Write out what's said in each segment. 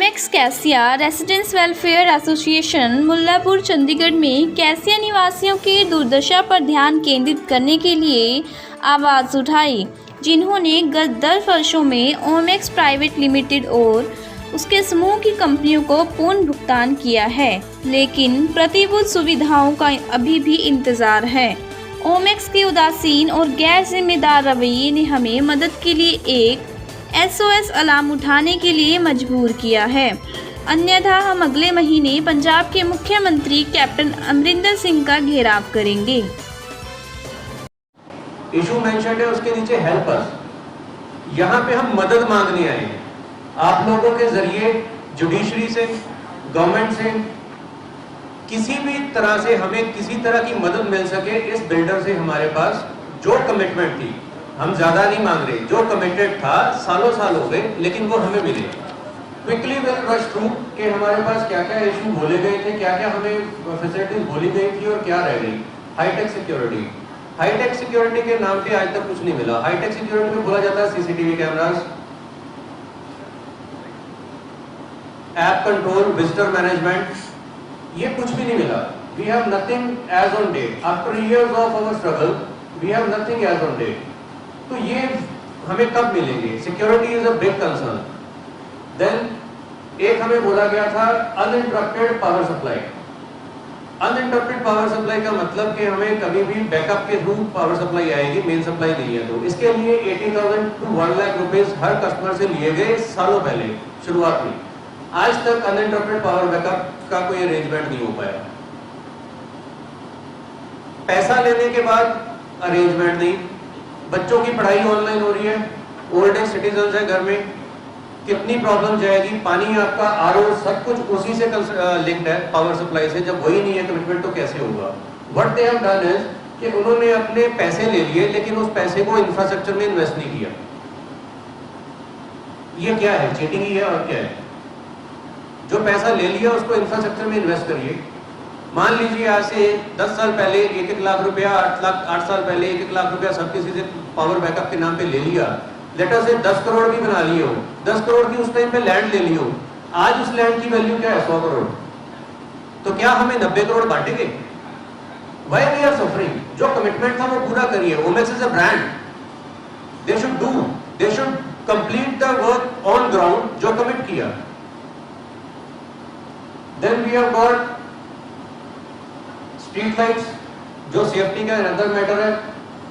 Omaxe Cassia residents welfare association Mullapur Chandigarh में Cassia निवासियों की दुर्दशा पर ध्यान केंद्रित करने के लिए आवाज़ उठाई, जिन्होंने गत 10 वर्षों में ओमेक्स प्राइवेट लिमिटेड और उसके समूह की कंपनियों को पूर्ण भुगतान किया है, लेकिन प्रतिभूत सुविधाओं का अभी भी इंतज़ार है। ओमेक्स के उदासीन और गैर जिम्मेदार रवैये ने हमें मदद के लिए एक SOS अलार्म उठाने के लिए मजबूर किया है, अन्यथा हम अगले महीने पंजाब के मुख्यमंत्री कैप्टन अमरिंदर सिंह का घेराव करेंगे। इशू मेंशन है, उसके नीचे हेल्प अस। यहाँ पे हम मदद मांगने आए हैं आप लोगों के जरिए, जुडिशरी से, गवर्नमेंट से, किसी भी तरह से हमें किसी तरह की मदद मिल सके। इस बिल्डर से हमारे पास जो कमिटमेंट थी, हम ज्यादा नहीं मांग रहे, जो कमिटेड था सालों साल हो गए, लेकिन वो हमें मिले। क्विकली विल रश थ्रू कि हमारे पास क्या क्या इशू बोले गए थे, क्या क्या हमें फैसिलिटीज बोली गई थी और क्या रह गई। हाईटेक सिक्योरिटी, हाईटेक सिक्योरिटी के नाम पे आज तक कुछ नहीं मिला। हाईटेक सिक्योरिटी में बोला जाता है CCTV cameras, app control, visitor management, ये कुछ भी नहीं मिला। We have nothing as on date. After years of our struggle we have nothing as on date. तो ये हमें कब मिलेंगे? Security is a big concern. Then एक हमें बोला गया था uninterrupted power supply. Uninterrupted power supply का मतलब कि हमें कभी भी बैकअप के थ्रू पावर सप्लाई आएगी, मेन सप्लाई नहीं है। तो इसके लिए 80,000 to 1 lakh rupees her customer से लिए गए सालों पहले शुरुआत में। आज तक अनइंटरप्टेड पावर बैकअप का कोई अरेंजमेंट नहीं हो पाया। पैसा लेने के बाद अरेंजमेंट नहीं। बच्चों की पढ़ाई ऑनलाइन हो रही है, ओल्ड एज सिटीजन है घर में, कितनी प्रॉब्लम जाएगी। पानी आपका RO सब कुछ उसी से लिंक्ड है, पावर सप्लाई से। जब वही नहीं है कमिटमेंट तो कैसे होगा? What they have done is कि उन्होंने अपने पैसे ले लिए, लेकिन उस पैसे को इंफ्रास्ट्रक्चर में इन्वेस्ट नहीं किया। ये क्या है? चीटिंग ही है और क्या है? जो पैसा ले लिया उसको इंफ्रास्ट्रक्चर में इन्वेस्ट करिए। मान लीजिए आज से 10 साल पहले 1-1 लाख रुपया, 8 साल पहले 1-1 लाख रुपया सब किसी से पावर बैकअप के नाम पे ले लिया। लेटर से 10 करोड़ भी बना लिए हो, 10 करोड़ की उस टाइम पे लैंड ले ली हो, आज उस लैंड की वैल्यू क्या है? 100 करोड़। तो क्या हमें 90 करोड़ बांटेंगे? Why we are suffering? जो कमिटमेंट था वो पूरा करिए। Omaxe is a brand, they should complete the work on ground जो कमिट किया। Then we have got street lights, जो सेफ्टी का अनदर मैटर है।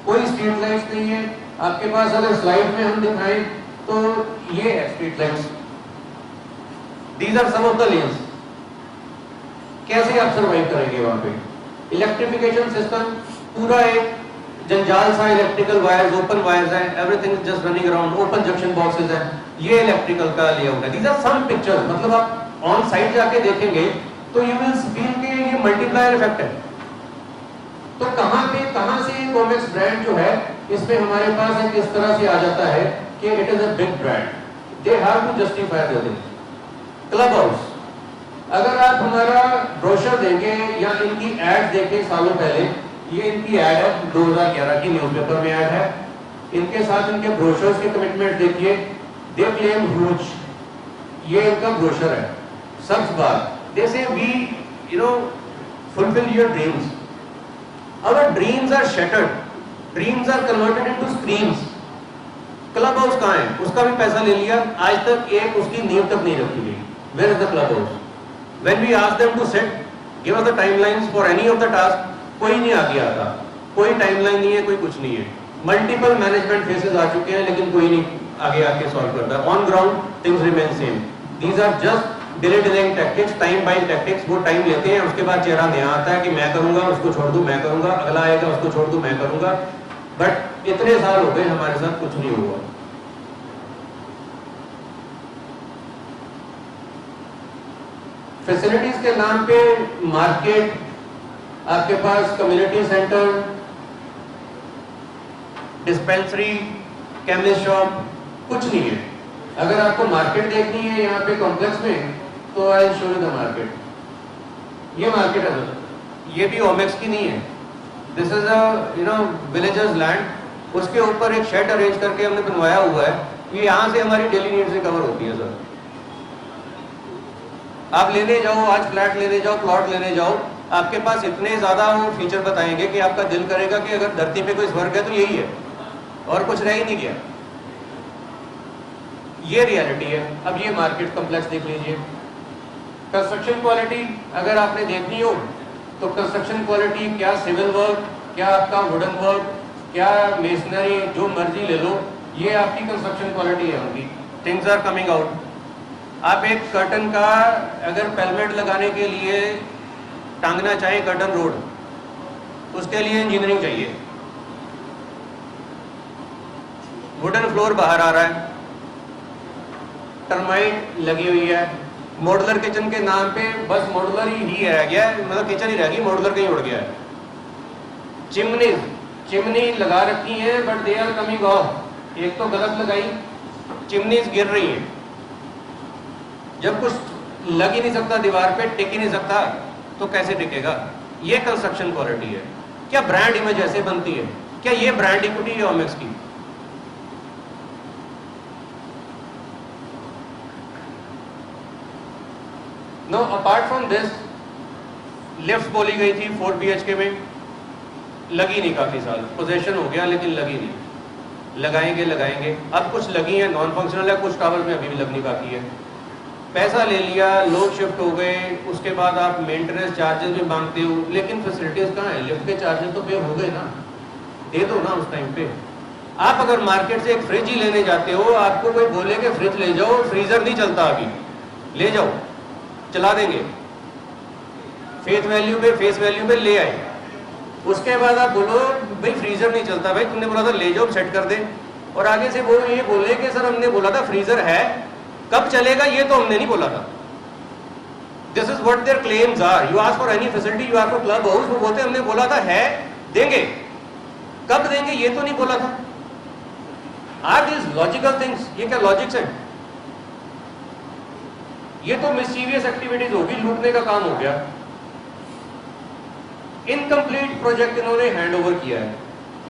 कोई स्ट्रीट लाइट्स नहीं है आपके पास। अगर स्लाइड में हम दिखाएं तो ये है street lights. These are some of the lanes. कैसे आप सर्वाइव करेंगे वहां पे? इलेक्ट्रिफिकेशन सिस्टम पूरा एक जंजाल सा, इलेक्ट्रिकल वायर्स, ओपन वायर्स हैं, everything is just running around, open junction boxes हैं। ये इलेक्ट्रिकल का लेआउट है। These are some pictures. मतलब आप ऑन साइट जाके देखेंगे तो यू विल फील कि ये मल्टीप्लायर इफेक्ट है। तो कहां से ओमेक्स ब्रांड जो है, इसमें हमारे पास एक इस तरह से आ जाता है कि it is a big brand. They have to justify their things. Club house, अगर आप हमारा ब्रोशर देंगे या इनकी एड देखें सालों पहले, ये इनकी एड है 2011 की, न्यूज़पेपर में एड है। इनके साथ इनके ब्रोशर्स के कमिटमेंट देखिए। दे क्लेम ह्यूज, ये इनका ब्रोशर है। सब्ज बात, दे से we fulfill your dreams. Our dreams are shattered. Dreams are converted into screams. Club house कहाँ है? उसका भी पैसा ले लिया, आज तक एक उसकी नींव तक नहीं रखी गई। Where is the club house? When we ask them to sit, give us the timelines for any of the task, कोई नहीं आगे आता। कोई टाइमलाइन नहीं है, कोई कुछ नहीं है। मल्टीपल मैनेजमेंट फेसेस आ चुके हैं, लेकिन कोई नहीं आगे आके सॉल्व करता। On ground things remain same. These are just delaying tactics, time buying tactics. वो टाइम लेते हैं, उसके बाद चेहरा नया आता है कि मैं करूंगा, उसको छोड़ दूं, मैं करूंगा, अगला आएगा, उसको छोड़ दूं, मैं करूंगा। बट इतने साल हो गए, हमारे साथ कुछ नहीं हुआ। फैसिलिटीज के नाम पे मार्केट, आपके पास community centre, dispensary, chemist shop, कुछ नहीं है। अगर आपको मार्केट देखनी है यहाँ पे कॉम्प्लेक्स में, तो I show you the market. ये मार्केट है, ये भी ओमेक्स की नहीं है। This is a villagers land. उसके ऊपर एक शेड अरेंज करके हमने बनवाया हुआ है। ये यहाँ से हमारी डेली नीड्स रिकवर होती है सर। आप लेने जाओ, आज फ्लैट लेने जाओ, प्लॉट लेने जाओ, आपके पास इतने ज़्यादा वो फीचर बताएंगे कि आपका दिल करेगा कि अगर धरती पे कोई स्वर्ग है तो यही है, और कुछ रह ही नहीं गया। ये रियलिटी है। अब ये मार्केट कॉम्प्लेक्स देख लीजिए। कंस्ट्रक्शन क्वालिटी अगर आपने देखनी हो तो कंस्ट्रक्शन क्वालिटी, क्या सिविल वर्क, क्या आपका वुडन वर्क, क्या मेसनरी, जो मर्जी ले लो, ये आपकी कंस्ट्रक्शन क्वालिटी है उनकी। Things are coming out. आप एक कर्टन का अगर पेलमेट लगाने के लिए टांगना चाहे कर्टन रोड, उसके लिए इंजीनियरिंग चाहिए। वुडन फ्लोर बाहर आ रहा है, टर्माइट लगी हुई है, मॉडुलर किचन के नाम पे बस मॉडुलर ही रह गया है, मतलब किचन ही रह गई, मॉडुलर कहीं उड़ गया है। चिमनी लगा रखी है but they are coming off. एक तो गलत लगाई, चिमनीज गिर रही है। जब कुछ लग ही नहीं सकता दीवार पे, टिक ही नहीं सकता, तो कैसे टिकेगा? ये कंस्ट्रक्शन क्वालिटी है। क्या ब्रांड इमेज ऐसे बनती है? क्या ये ब्रांड इक्विटी है ओमेक्स की? No, apart from this, lift बोली गई थी 4 BHK में, लगी नहीं काफी साल, पोजेशन हो गया लेकिन लगी नहीं। लगाएंगे। अब कुछ लगी है, नॉन फंक्शनल है, कुछ टावर में अभी भी लगनी बाकी है। पैसा ले लिया, लोग शिफ्ट हो गए, उसके बाद आप मेंटेनेंस चार्जेस भी मांगते हो, लेकिन फैसिलिटीज कहाँ है? लिफ्ट के चार्जेस तो पे हो गए ना, दे दो ना उस टाइम पे। आप अगर मार्केट से एक फ्रिज ही लेने जाते हो, आपको कोई बोले कि फ्रिज ले जाओ, फ्रीजर नहीं चलता अभी, ले जाओ, चला देंगे, फेस वैल्यू पे ले आए। उसके बाद आप बोलो भाई फ्रीजर नहीं चलता, भाई तुमने बोला था ले जाओ सेट कर दे, और आगे से वो ये बोले कि सर हमने बोला था फ्रीजर है, कब चलेगा ये तो हमने नहीं बोला था। This is what their claims are. You ask for any facility, you ask for club house, वो बोलते हमने बोला था है, देंगे, कब देंगे ये तो नहीं बोला था। Are this logical things? ये क्या लॉजिक्स है? ये तो मिस्चीवियस एक्टिविटीज होगी, लूटने का काम हो गया। इनकम्प्लीट प्रोजेक्ट इन्होंने हैंड ओवर किया है।